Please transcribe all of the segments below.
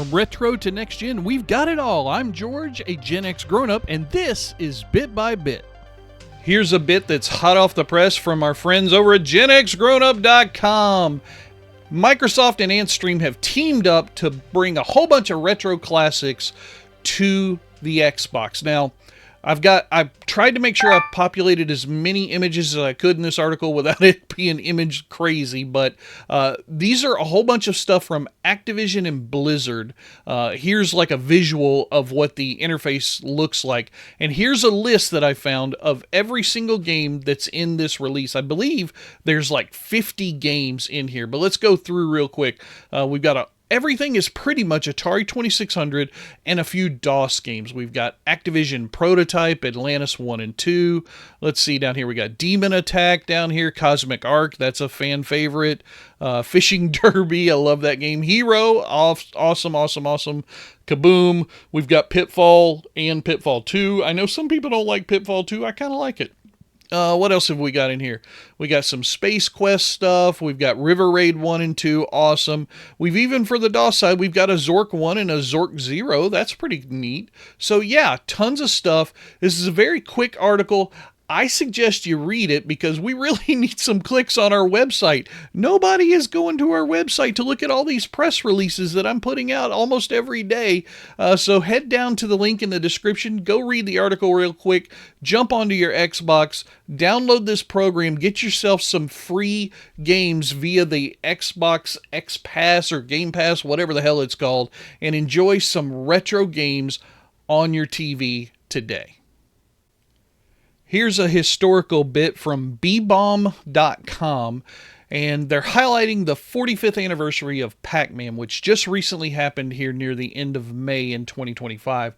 From retro to next gen, we've got it all. I'm George, a Gen X grown-up, and this is Bit by Bit. Here's a bit that's hot off the press from our friends over at GenXGrownUp.com. Microsoft and Antstream have teamed up to bring a whole bunch of retro classics to the Xbox. Now, I've tried to make sure I've populated as many images as I could in this article without it being image crazy, but these are a whole bunch of stuff from Activision and Blizzard. Here's like a visual of what the interface looks like, and here's a list that I found of every single game that's in this release. I believe there's like 50 games in here, but let's go through real quick. We've got everything is pretty much Atari 2600 and a few DOS games. We've got Activision Prototype, Atlantis 1 and 2. Let's see down here. We got Demon Attack down here, Cosmic Arc. That's a fan favorite. Fishing Derby. I love that game. Hero. Awesome. Kaboom. We've got Pitfall and Pitfall 2. I know some people don't like Pitfall 2. I kind of like it. What else have we got in here? We got some Space Quest stuff. We've got River Raid 1 and 2. Awesome. We've even, for the DOS side, we've got a Zork 1 and a Zork 0. That's pretty neat. So yeah, tons of stuff. This is a very quick article. I suggest you read it because we really need some clicks on our website. Nobody is going to our website to look at all these press releases that I'm putting out almost every day. So head down to the link in the description. Go read the article real quick. Jump onto your Xbox. Download this program. Get yourself some free games via the Xbox X Pass or Game Pass, whatever the hell it's called, and enjoy some retro games on your TV today. Here's a historical bit from bbomb.com, and they're highlighting the 45th anniversary of Pac-Man, which just recently happened here near the end of May in 2025.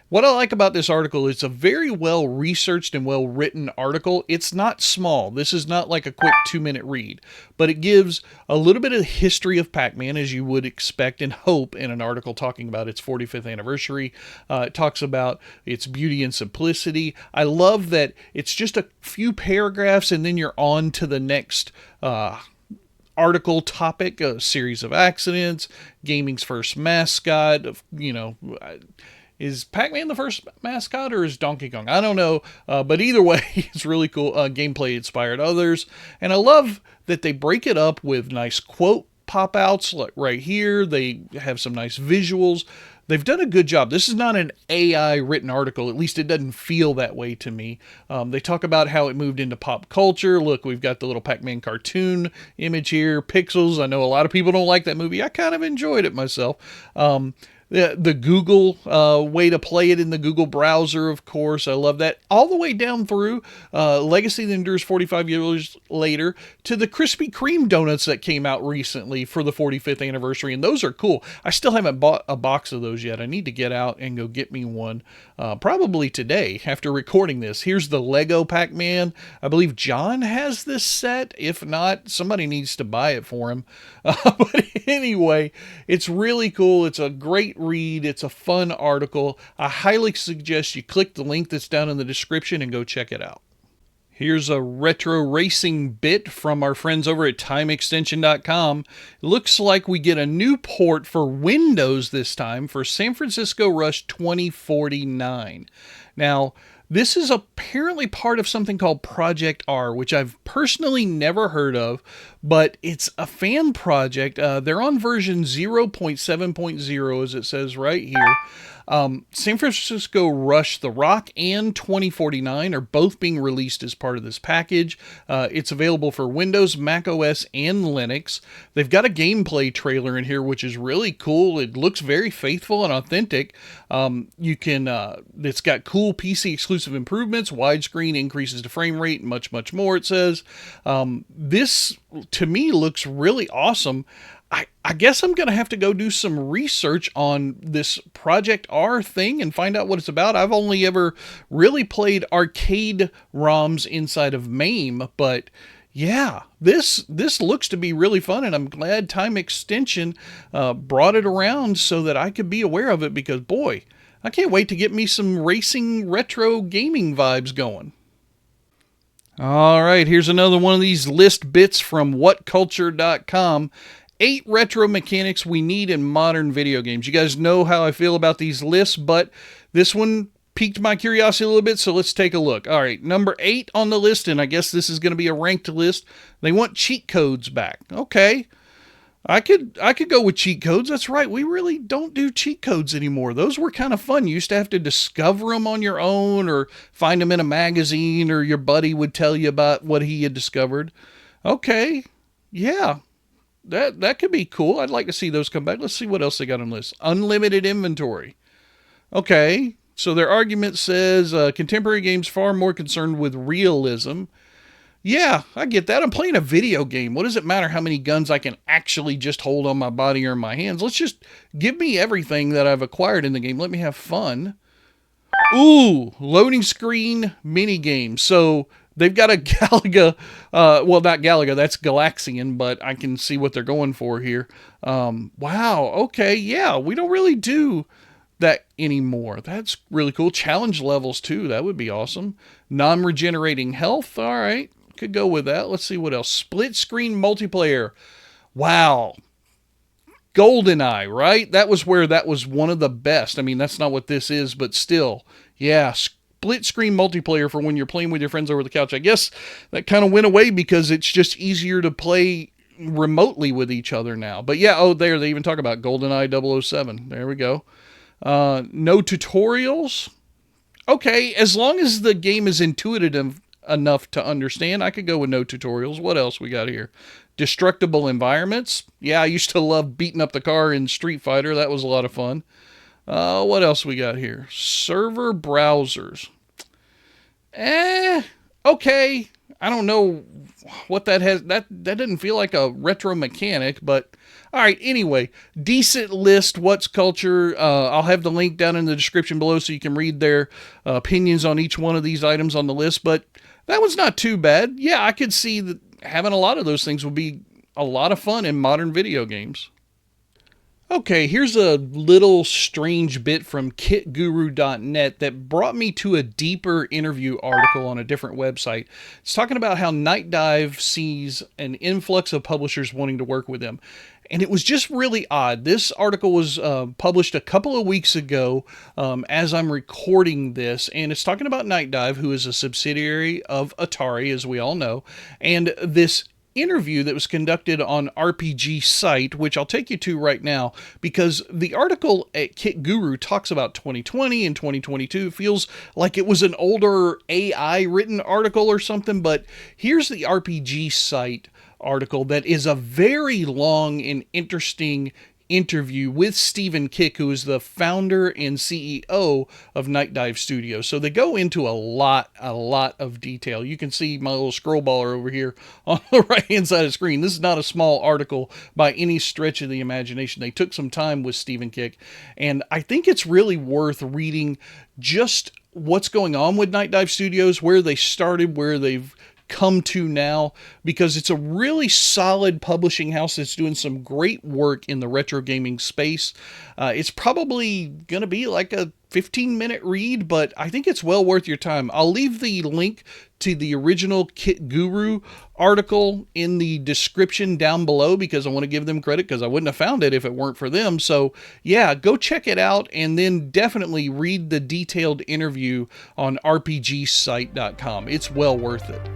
What I like about this article is it's a very well-researched and well-written article. It's not small. This is not like a quick 2-minute read, but it gives a little bit of the history of Pac-Man, as you would expect and hope in an article talking about its 45th anniversary. It talks about its beauty and simplicity. I love that it's just a few paragraphs and then you're on to the next article topic, a series of accidents, gaming's first mascot, is Pac-Man the first mascot or is Donkey Kong? I don't know, but either way, it's really cool. Gameplay inspired others, and I love that they break it up with nice quote pop-outs like right here. They have some nice visuals. They've done a good job. This is not an AI written article. At least it doesn't feel that way to me. They talk about how it moved into pop culture. Look, we've got the little Pac-Man cartoon image here. Pixels. I know a lot of people don't like that movie. I kind of enjoyed it myself. The Google way to play it in the Google browser, of course. I love that. All the way down through Legacy that endures 45 years later to the Krispy Kreme donuts that came out recently for the 45th anniversary. And those are cool. I still haven't bought a box of those yet. I need to get out and go get me one probably today after recording this. Here's the Lego Pac-Man. I believe John has this set. If not, somebody needs to buy it for him. But anyway, it's really cool. It's a great read. It's a fun article. I highly suggest you click the link that's down in the description and go check it out. Here's a retro racing bit from our friends over at TimeExtension.com. It looks like we get a new port for Windows this time for San Francisco Rush 2049. Now, this is apparently part of something called Project R, which I've personally never heard of, but it's a fan project. They're on version 0.7.0, as it says right here. San Francisco Rush The Rock and 2049 are both being released as part of this package. It's available for Windows, Mac OS, and Linux. They've got a gameplay trailer in here, which is really cool. It looks very faithful and authentic. It's got cool PC exclusive improvements, widescreen, increases to frame rate, and much more, it says. This, to me, looks really awesome. I guess I'm going to have to go do some research on this Project R thing and find out what it's about. I've only ever really played arcade ROMs inside of MAME, but yeah, this looks to be really fun, and I'm glad Time Extension brought it around so that I could be aware of it because, boy, I can't wait to get me some racing retro gaming vibes going. All right, here's another one of these list bits from whatculture.com. 8 retro mechanics we need in modern video games. You guys know how I feel about these lists, but this one piqued my curiosity a little bit, so let's take a look. All right, number 8 on the list, and I guess this is going to be a ranked list. They want cheat codes back. Okay, I could go with cheat codes. That's right, we really don't do cheat codes anymore. Those were kind of fun. You used to have to discover them on your own or find them in a magazine, or your buddy would tell you about what he had discovered. Okay, yeah, that could be cool. I'd like to see those come back. Let's see what else they got on the list. Unlimited inventory. Okay. So their argument says contemporary games far more concerned with realism. Yeah, I get that. I'm playing a video game. What does it matter how many guns I can actually just hold on my body or in my hands? Let's just give me everything that I've acquired in the game. Let me have fun. Ooh, loading screen mini games. So they've got a Galaga, well, not Galaga, that's Galaxian, but I can see what they're going for here. Wow, okay, yeah, we don't really do that anymore. That's really cool. Challenge levels too. That would be awesome. Non-regenerating health. All right. Could go with that. Let's see what else. Split screen multiplayer. Wow. GoldenEye, right? That was where that was one of the best. I mean, that's not what this is, but still. Yeah. Split screen multiplayer for when you're playing with your friends over the couch. I guess that kind of went away because it's just easier to play remotely with each other now. But yeah, oh, there, they even talk about GoldenEye 007. There we go. No tutorials. Okay, as long as the game is intuitive enough to understand, I could go with no tutorials. What else we got here? Destructible environments. Yeah, I used to love beating up the car in Street Fighter. That was a lot of fun. What else we got here? Server browsers. Okay. I don't know what that has. That didn't feel like a retro mechanic, but all right. Anyway, decent list. What's culture? I'll have the link down in the description below so you can read their opinions on each one of these items on the list. But that one's not too bad. Yeah, I could see that having a lot of those things would be a lot of fun in modern video games. Okay, here's a little strange bit from kitguru.net that brought me to a deeper interview article on a different website. It's talking about how Nightdive sees an influx of publishers wanting to work with them. And it was just really odd. This article was published a couple of weeks ago as I'm recording this. And it's talking about Nightdive, who is a subsidiary of Atari, as we all know. And this interview that was conducted on RPG Site, which I'll take you to right now, because the article at Kit Guru talks about 2020 and 2022. It feels like it was an older AI written article or something, but here's the RPG Site article that is a very long and interesting interview with Stephen Kick, who is the founder and CEO of Nightdive Studios. So they go into a lot of detail. You can see my little scroll baller over here on the right hand side of the screen. This is not a small article by any stretch of the imagination. They took some time with Stephen Kick, and I think it's really worth reading just what's going on with Nightdive Studios, where they started, where they've come to now, because it's a really solid publishing house that's doing some great work in the retro gaming space. It's probably going to be like a 15-minute read, but I think it's well worth your time. I'll leave the link to the original Kit Guru article in the description down below, because I want to give them credit, because I wouldn't have found it if it weren't for them. So yeah, go check it out, and then definitely read the detailed interview on rpgsite.com. It's well worth it.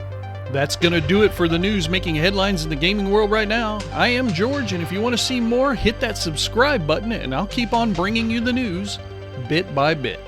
That's going to do it for the news making headlines in the gaming world right now. I am George, and if you want to see more, hit that subscribe button, and I'll keep on bringing you the news bit by bit.